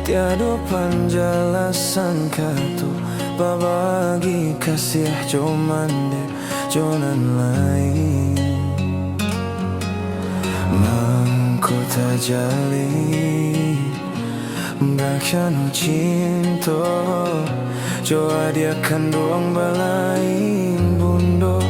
Tiada penjelasan kata berbagi kasih cuman di jalan lain. Mahkota jali bahkan cinta jauh dia kandung balain bundo.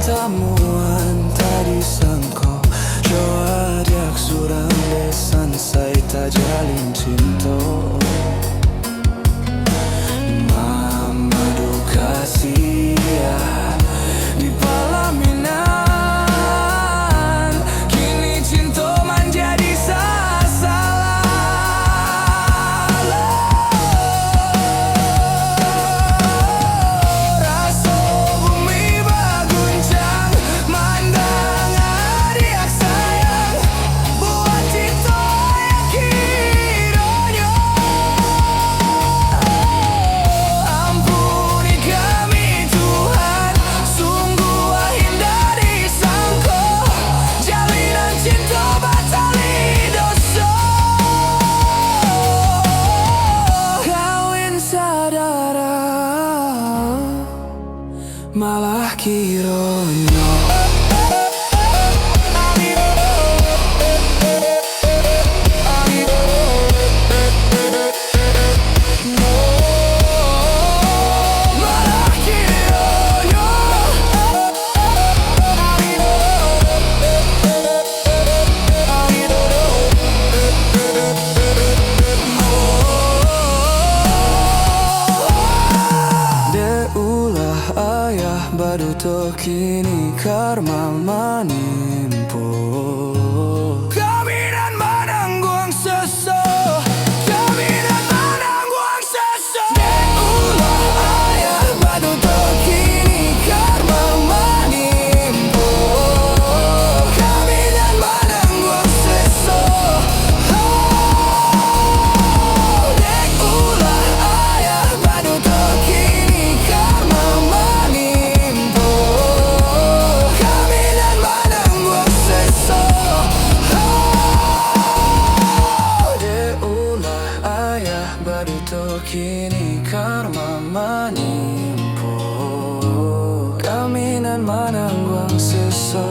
Pertemuan tak disangka jauh dia surang lesan saya tak jalin cinta. Madu kasih di pelaminan kini cinta menjadi sasaran. Rasa bumi berguncang mandang adik sayang buat cinta yang kiranya. Ampuni kami Tuhan, sungguh indah disangka jalinan cinta batali dosa. Kawin saudara malah kiranya. Baru to kini karma menimpa. Jaminan menanggung sesuatu, jaminan menanggung sesuatu. Ulah ayah baru to kini karma menimpa. baru to kini karma menimpa kami nan manangguang seso.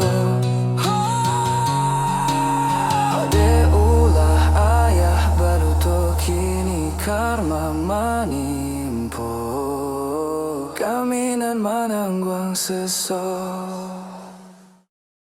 Ulah ayah baru to kini karma menimpa kami nan manangguang seso.